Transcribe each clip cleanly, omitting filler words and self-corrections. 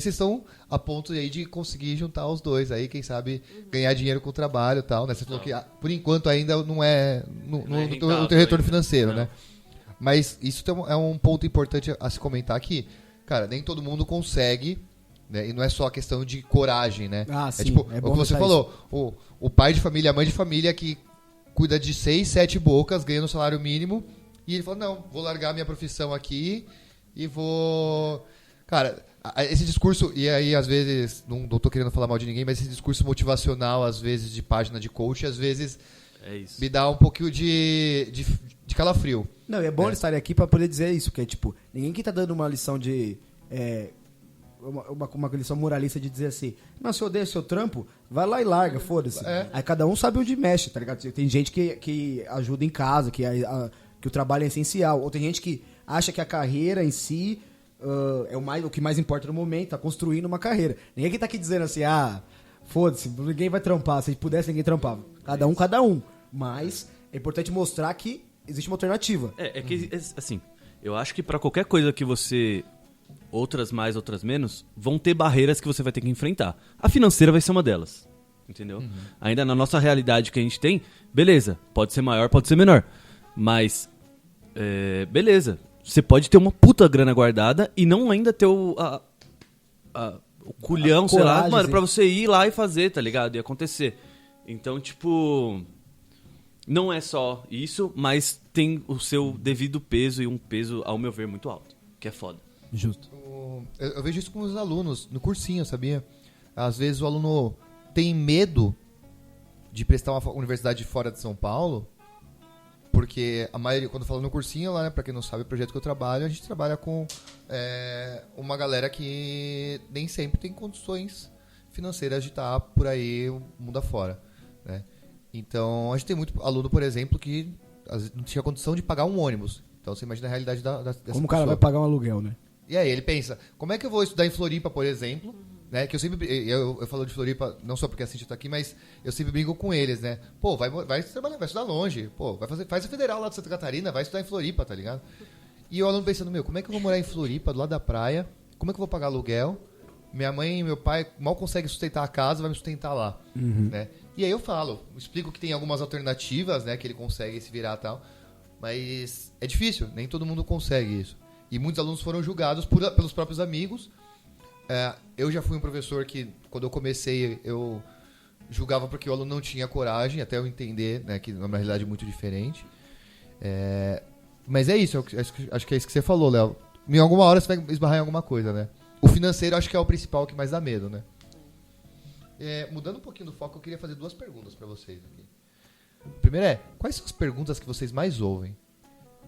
vocês estão a ponto aí de conseguir juntar os dois aí, quem sabe ganhar dinheiro com o trabalho e tal, né? Você falou que por enquanto ainda não é no teu retorno financeiro, né? Mas isso é um ponto importante a se comentar aqui. Cara, nem todo mundo consegue, né? E não é só a questão de coragem, né? Sim, tipo, o que você falou, o pai de família, a mãe de família que cuida de 6, 7 bocas, ganhando um salário mínimo, e ele falou, não, vou largar minha profissão aqui e vou... Cara, esse discurso, e aí às vezes, não tô querendo falar mal de ninguém, mas esse discurso motivacional, às vezes, de página de coach, às vezes me dá um pouquinho de calafrio. Não, e é bom eles estarem aqui pra poder dizer isso, que é tipo, ninguém que tá dando uma lição de... uma lição moralista de dizer assim, não, se eu odeio seu trampo, vai lá e larga, foda-se. Aí cada um sabe onde mexe, tá ligado? Tem gente que ajuda em casa, que o trabalho é essencial, ou tem gente que acha que a carreira em si é o que mais importa no momento, tá construindo uma carreira. Ninguém que tá aqui dizendo assim, foda-se, ninguém vai trampar, se pudesse ninguém trampava. Cada um. Mas é importante mostrar que existe uma alternativa. Assim, eu acho que pra qualquer coisa que você... Outras mais, outras menos, vão ter barreiras que você vai ter que enfrentar. A financeira vai ser uma delas, entendeu? Ainda na nossa realidade que a gente tem, beleza, pode ser maior, pode ser menor. Mas, beleza, você pode ter uma puta grana guardada e não ainda ter o culhão, sei lá, mano, pra você ir lá e fazer, tá ligado? E acontecer. Então, tipo, não é só isso, mas tem o seu devido peso e um peso, ao meu ver, muito alto, que é foda. Justo. Eu vejo isso com os alunos, no cursinho, sabia? Às vezes o aluno tem medo de prestar uma universidade fora de São Paulo, porque a maioria, quando fala no cursinho, lá, né, pra quem não sabe o projeto que eu trabalho, a gente trabalha com uma galera que nem sempre tem condições financeiras de estar por aí, o mundo afora, né? Então, a gente tem muito aluno, por exemplo, que às vezes não tinha condição de pagar um ônibus. Então, você imagina a realidade dessa Como o cara vai pagar um aluguel, né? E aí ele pensa, como é que eu vou estudar em Floripa, por exemplo, né? Que eu sempre, eu falo de Floripa, não só porque a Cintia tá aqui, mas eu sempre brinco com eles, né? Pô, vai trabalhar, vai estudar longe, pô, faz a federal lá de Santa Catarina, vai estudar em Floripa, tá ligado? E o aluno pensando, como é que eu vou morar em Floripa, do lado da praia, como é que eu vou pagar aluguel? Minha mãe e meu pai mal conseguem sustentar a casa, vai me sustentar lá, né? E aí eu explico que tem algumas alternativas, né, que ele consegue se virar e tal, mas é difícil, nem todo mundo consegue isso. E muitos alunos foram julgados pelos próprios amigos. Eu já fui um professor que, quando eu comecei, eu julgava porque o aluno não tinha coragem, até eu entender, né, que é uma realidade muito diferente. Mas é isso, acho que é isso que você falou, Léo. Em alguma hora você vai esbarrar em alguma coisa, né? O financeiro acho que é o principal que mais dá medo, né? Mudando um pouquinho do foco, eu queria fazer 2 perguntas pra vocês aqui. A primeira quais são as perguntas que vocês mais ouvem?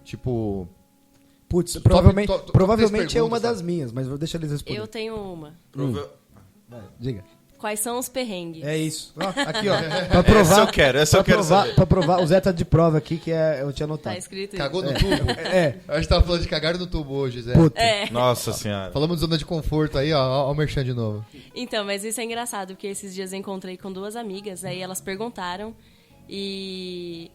Tipo... Putz, provavelmente é uma das minhas, mas vou deixar eles responder. Eu tenho uma. Diga. Quais são os perrengues? É isso. Aqui, ó. Pra provar, essa eu quero saber. Pra provar, o Zé tá de prova aqui, que eu tinha anotado. Tá escrito Cagou no tubo? A gente tava falando de cagar no tubo hoje, Zé. Nossa senhora. Falamos de zona de conforto aí, ó o merchan de novo. Então, mas isso é engraçado, porque esses dias eu encontrei com 2 amigas, aí elas perguntaram e...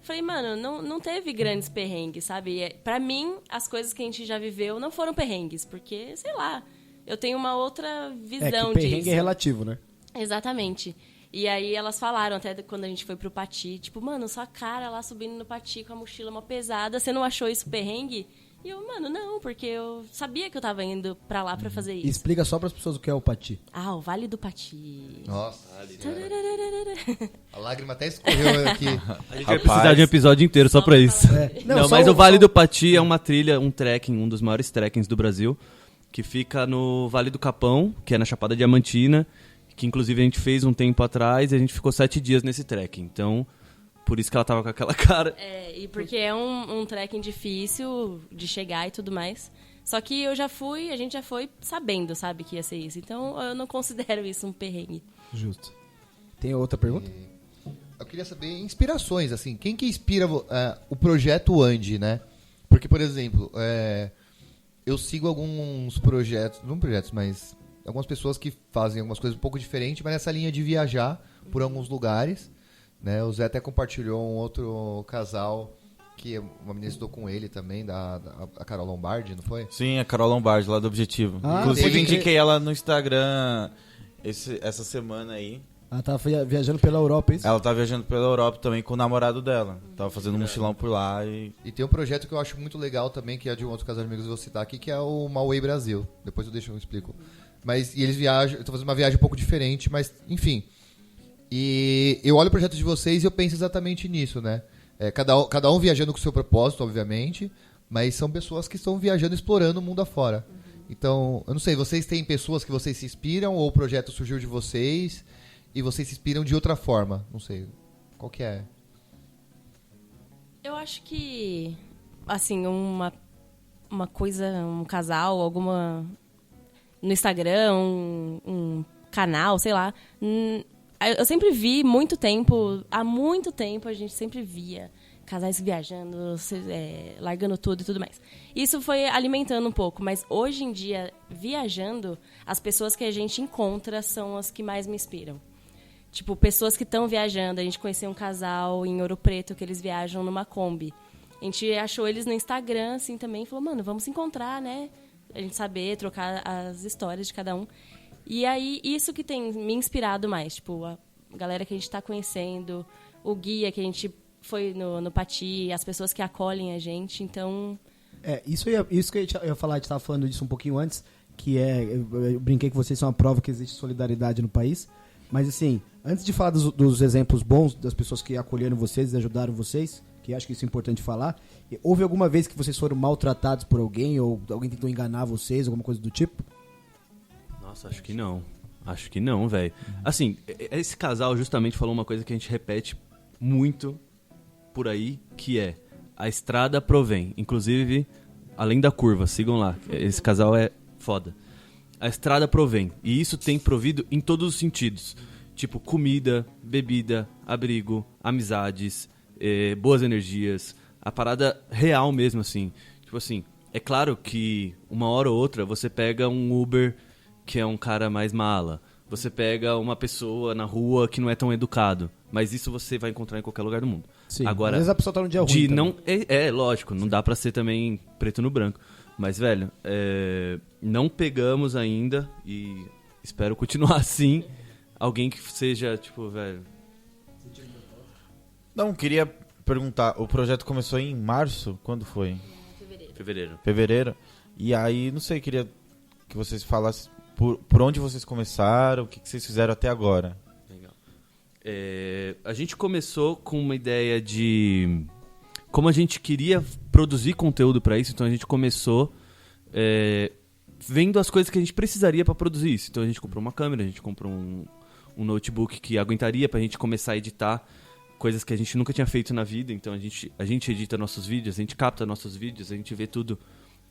Falei, mano, não teve grandes perrengues, sabe? Pra mim, as coisas que a gente já viveu não foram perrengues, porque, sei lá, eu tenho uma outra visão disso. Que perrengue é relativo, né? Exatamente. E aí elas falaram, até quando a gente foi pro Pati, tipo, mano, sua cara lá subindo no Pati com a mochila uma pesada, você não achou isso perrengue? E eu, mano, não, porque eu sabia que eu tava indo pra lá pra fazer isso. Explica só pras pessoas o que é o Pati. O Vale do Pati. Nossa. A lágrima até escorreu aqui. A gente vai precisar de um episódio inteiro só pra isso. Não, mas o Vale do Pati é uma trilha, um trekking, um dos maiores trekkings do Brasil, que fica no Vale do Capão, que é na Chapada Diamantina, que inclusive a gente fez um tempo atrás e a gente ficou 7 dias nesse trekking. Então... Por isso que ela tava com aquela cara. E porque é um trekking difícil de chegar e tudo mais. Só que a gente já foi sabendo, sabe, que ia ser isso. Então eu não considero isso um perrengue. Justo. Tem outra pergunta? Eu queria saber inspirações, assim. Quem que inspira o projeto Andi, né? Porque, por exemplo, eu sigo alguns projetos, não projetos, mas algumas pessoas que fazem algumas coisas um pouco diferentes, mas nessa linha de viajar por alguns lugares. Né? O Zé até compartilhou um outro casal que uma menina estudou com ele também, a Carol Lombardi, não foi? Sim, a Carol Lombardi, lá do Objetivo. Inclusive, pode crer. indiquei ela no Instagram essa semana aí. Ela tava viajando pela Europa, é isso? Ela tá viajando pela Europa também com o namorado dela. Tava fazendo um mochilão por lá e... E tem um projeto que eu acho muito legal também, que é de um outro casal de amigos que eu vou citar aqui, que é o Malway Brasil. Depois eu explico. Mas, e eles viajam, eu tô fazendo uma viagem um pouco diferente, mas, enfim. E eu olho o projeto de vocês e eu penso exatamente nisso, né? Cada um viajando com o seu propósito, obviamente, mas são pessoas que estão viajando, explorando o mundo afora. Então, eu não sei, vocês têm pessoas que vocês se inspiram ou o projeto surgiu de vocês e vocês se inspiram de outra forma? Não sei, qual que é? Eu acho que, assim, uma coisa, um casal, alguma... no Instagram, um canal, sei lá. Eu sempre vi há muito tempo a gente sempre via casais viajando, largando tudo e tudo mais. Isso foi alimentando um pouco, mas hoje em dia, viajando, as pessoas que a gente encontra são as que mais me inspiram. Tipo, pessoas que estão viajando. A gente conheceu um casal em Ouro Preto que eles viajam numa Kombi. A gente achou eles no Instagram, assim, também, e falou, mano, vamos se encontrar, né? A gente saber, trocar as histórias de cada um. E aí, isso que tem me inspirado mais. Tipo, a galera que a gente tá conhecendo, o guia que a gente foi no Pati, as pessoas que acolhem a gente, então... Isso que eu ia falar, a gente tava falando disso um pouquinho antes, que eu brinquei que vocês são a prova que existe solidariedade no país. Mas, assim, antes de falar dos exemplos bons das pessoas que acolheram vocês e ajudaram vocês, que acho que isso é importante falar, houve alguma vez que vocês foram maltratados por alguém ou alguém tentou enganar vocês, alguma coisa do tipo? Nossa, acho que não. Acho que não, velho. Assim, esse casal justamente falou uma coisa que a gente repete muito por aí, que é a estrada provém. Inclusive, além da curva, sigam lá. Esse casal é foda. A estrada provém. E isso tem provido em todos os sentidos. Tipo, comida, bebida, abrigo, amizades, boas energias. A parada real mesmo, assim. Tipo assim, é claro que uma hora ou outra você pega um Uber que é um cara mais mala. Você pega uma pessoa na rua que não é tão educado. Mas isso você vai encontrar em qualquer lugar do mundo. Sim, agora, às vezes a pessoa tá num dia ruim não lógico, não dá pra ser também preto no branco. Mas, velho, não pegamos ainda, e espero continuar assim, alguém que seja, tipo, velho... Não, queria perguntar, o projeto começou em março? Quando foi? Fevereiro. E aí, não sei, queria que vocês falassem por onde vocês começaram, o que vocês fizeram até agora. Legal. A gente começou com uma ideia de... Como a gente queria produzir conteúdo para isso, então a gente começou vendo as coisas que a gente precisaria para produzir isso. Então a gente comprou uma câmera, a gente comprou um notebook que aguentaria para a gente começar a editar coisas que a gente nunca tinha feito na vida. Então a gente edita nossos vídeos, a gente capta nossos vídeos, a gente vê tudo.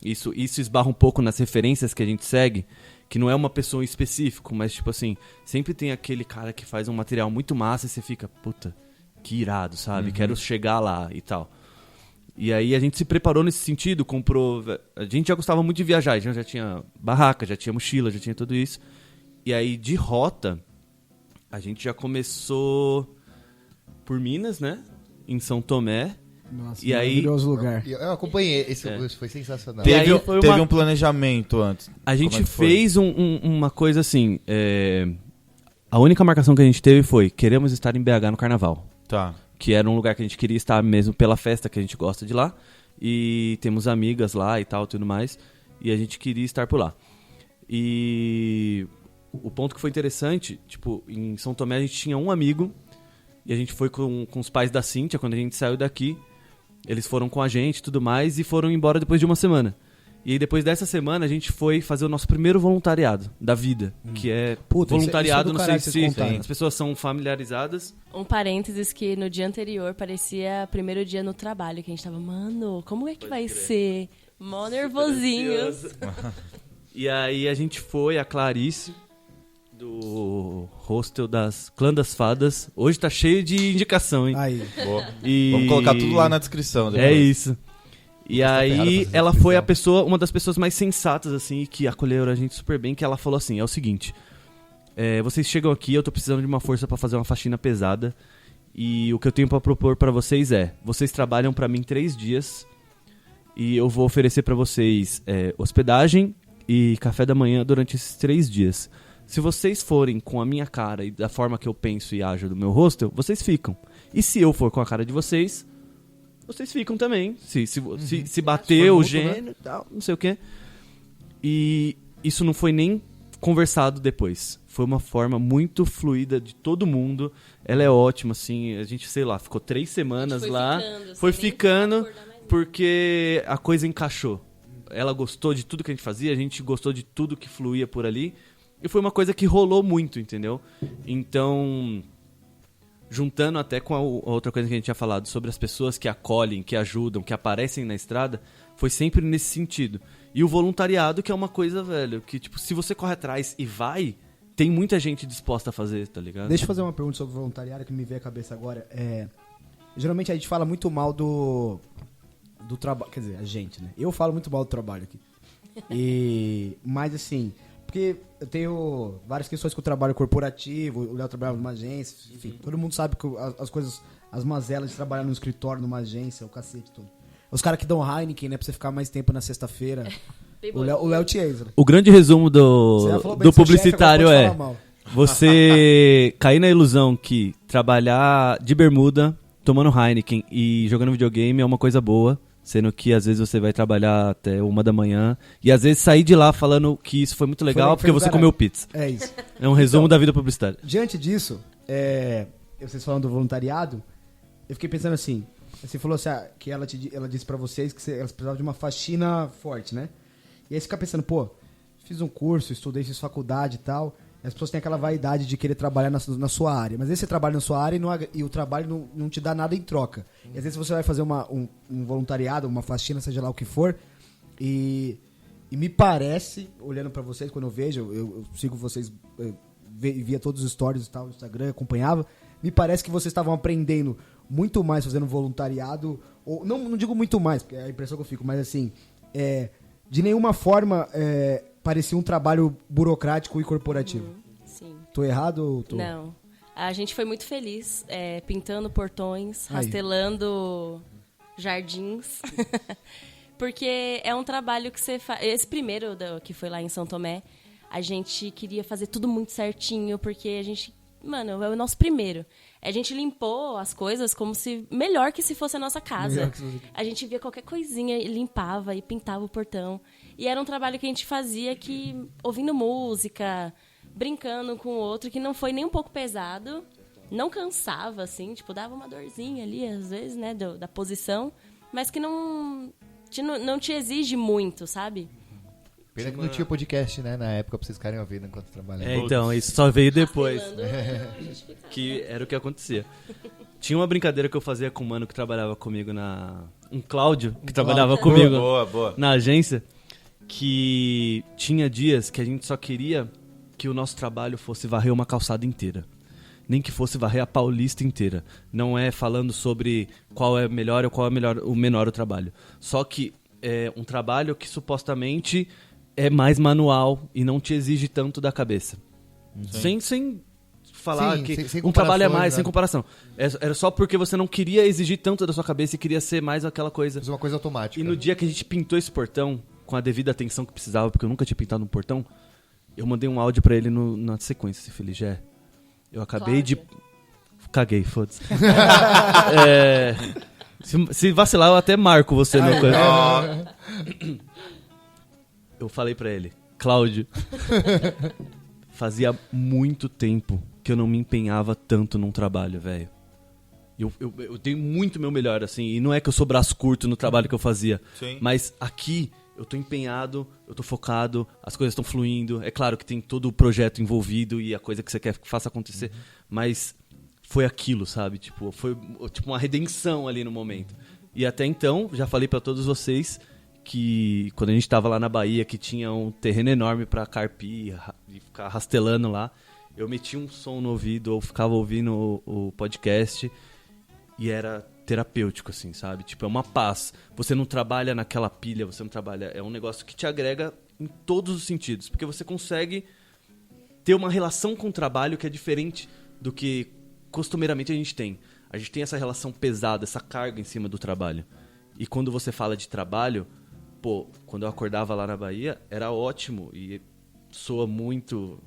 Isso esbarra um pouco nas referências que a gente segue, que não é uma pessoa em específico, mas tipo assim, sempre tem aquele cara que faz um material muito massa e você fica, puta, que irado, sabe? Quero chegar lá e tal. E aí a gente se preparou nesse sentido, comprou... A gente já gostava muito de viajar, a gente já tinha barraca, já tinha mochila, já tinha tudo isso. E aí de rota, a gente já começou por Minas, né? Em São Tomé. Nossa, e aí, maravilhoso lugar. Eu acompanhei, isso foi sensacional. Teve um planejamento antes. A gente fez uma coisa assim, a única marcação que a gente teve foi, queremos estar em BH no Carnaval. Tá. Que era um lugar que a gente queria estar mesmo pela festa que a gente gosta de lá. E temos amigas lá e tal, tudo mais. E a gente queria estar por lá. E o ponto que foi interessante, tipo, em São Tomé a gente tinha um amigo. E a gente foi com os pais da Cíntia, quando a gente saiu daqui. Eles foram com a gente e tudo mais e foram embora depois de uma semana. E aí depois dessa semana a gente foi fazer o nosso primeiro voluntariado da vida, que é voluntariado, isso não sei se as pessoas são familiarizadas. Um parênteses que no dia anterior parecia primeiro dia no trabalho, que a gente tava, mano, como é que vai ser? Mó nervosinhos. E aí a gente foi, a Clarice, do hostel das Clã das Fadas. Hoje tá cheio de indicação, hein? Aí. Boa. Vamos colocar tudo lá na descrição. Depois. É isso. E aí ela foi uma das pessoas mais sensatas, assim, que acolheram a gente super bem, que ela falou assim, é o seguinte, vocês chegam aqui, eu tô precisando de uma força pra fazer uma faxina pesada, E o que eu tenho pra propor pra vocês é, vocês trabalham pra mim 3 dias e eu vou oferecer pra vocês hospedagem e café da manhã durante esses 3 dias. Se vocês forem com a minha cara e da forma que eu penso e ajo do meu hostel, vocês ficam. E se eu for com a cara de vocês, vocês ficam também. Se bater o gênero e tal, não sei o quê. E isso não foi nem conversado depois. Foi uma forma muito fluida de todo mundo. Ela é ótima, assim. A gente, sei lá, ficou 3 semanas lá. Foi ficando porque a coisa encaixou. Ela gostou de tudo que a gente fazia, a gente gostou de tudo que fluía por ali. E foi uma coisa que rolou muito, entendeu? Então, juntando até com a outra coisa que a gente tinha falado sobre as pessoas que acolhem, que ajudam, que aparecem na estrada, foi sempre nesse sentido. E o voluntariado, que é uma coisa, velho, que, tipo, se você corre atrás e vai, tem muita gente disposta a fazer, tá ligado? Deixa eu fazer uma pergunta sobre voluntariado que me veio à cabeça agora. Geralmente a gente fala muito mal do trabalho, quer dizer, a gente, né? Eu falo muito mal do trabalho aqui. Mas assim, porque eu tenho várias questões com o trabalho corporativo, o Léo trabalhava numa agência, enfim, todo mundo sabe que as coisas, as mazelas de trabalhar no escritório, numa agência, o cacete, tudo. Os caras que dão Heineken, né, pra você ficar mais tempo na sexta-feira. O Léo Chiesa. O grande resumo do publicitário chefe, você cair na ilusão que trabalhar de bermuda, tomando Heineken e jogando videogame é uma coisa boa, sendo que às vezes você vai trabalhar até 1 da manhã e às vezes sair de lá falando que isso foi muito legal porque você comeu pizza. É isso. É um resumo da vida publicitária. Diante disso, vocês falando do voluntariado, eu fiquei pensando assim, você falou assim, que ela disse pra vocês que elas precisavam de uma faxina forte, né? E aí você fica pensando, pô, fiz um curso, estudei, fiz faculdade e tal, e as pessoas têm aquela vaidade de querer trabalhar na sua área. Mas aí você trabalha na sua área e o trabalho não te dá nada em troca. E às vezes você vai fazer um voluntariado, uma faxina, seja lá o que for, e me parece, olhando pra vocês, quando eu vejo, eu sigo vocês, via todos os stories e tal no Instagram, acompanhava, me parece que vocês estavam aprendendo muito mais fazendo voluntariado, ou não digo muito mais, porque é a impressão que eu fico, mas assim, de nenhuma forma parecia um trabalho burocrático e corporativo. Sim. Tô errado ou tô... Não. A gente foi muito feliz pintando portões, rastelando jardins. Porque é um trabalho que você faz... Esse primeiro que foi lá em São Tomé, a gente queria fazer tudo muito certinho, porque a gente... Mano, é o nosso primeiro. A gente limpou as coisas como se... Melhor que se fosse a nossa casa. A gente via qualquer coisinha e limpava e pintava o portão. E era um trabalho que a gente fazia ouvindo música, brincando com o outro, que não foi nem um pouco pesado. Não cansava, assim. Tipo, dava uma dorzinha ali, às vezes, né? Da posição. Mas que não te exige muito, sabe? Pena que não tinha podcast, né, na época, pra vocês ficarem ouvindo enquanto trabalhavam. Então, isso só veio depois. Que era o que acontecia. Tinha uma brincadeira que eu fazia com um mano que trabalhava comigo um Cláudio, que trabalhava comigo na agência, que tinha dias que a gente só queria que o nosso trabalho fosse varrer uma calçada inteira. Nem que fosse varrer a Paulista inteira. Não é falando sobre qual é melhor ou qual é o menor o trabalho. Só que é um trabalho que supostamente é mais manual e não te exige tanto da cabeça. Sem falar que sem um trabalho é mais, sem comparação. Era só porque você não queria exigir tanto da sua cabeça e queria ser mais aquela coisa. Fazer uma coisa automática. E no dia que a gente pintou esse portão, com a devida atenção que precisava, porque eu nunca tinha pintado um portão, eu mandei um áudio pra ele na sequência. Falei, eu acabei de... Caguei, foda-se. Se vacilar, eu até marco você. Eu falei pra ele, Cláudio, fazia muito tempo que eu não me empenhava tanto num trabalho, velho. Eu dei muito meu melhor, assim, e não é que eu sou braço curto no trabalho que eu fazia, mas aqui eu tô empenhado, eu tô focado, as coisas estão fluindo. É claro que tem todo o projeto envolvido e a coisa que você quer que faça acontecer, mas foi aquilo, sabe? Tipo, foi tipo uma redenção ali no momento. E até então, já falei pra todos vocês que quando a gente tava lá na Bahia, que tinha um terreno enorme pra carpir e ficar rastelando lá, eu metia um som no ouvido ou ficava ouvindo o podcast e era terapêutico, assim, sabe? Tipo, é uma paz. Você não trabalha naquela pilha, você não trabalha... É um negócio que te agrega em todos os sentidos, porque você consegue ter uma relação com o trabalho que é diferente do que costumeiramente a gente tem. A gente tem essa relação pesada, essa carga em cima do trabalho. E quando você fala de trabalho, pô, quando eu acordava lá na Bahia, era ótimo e soa muito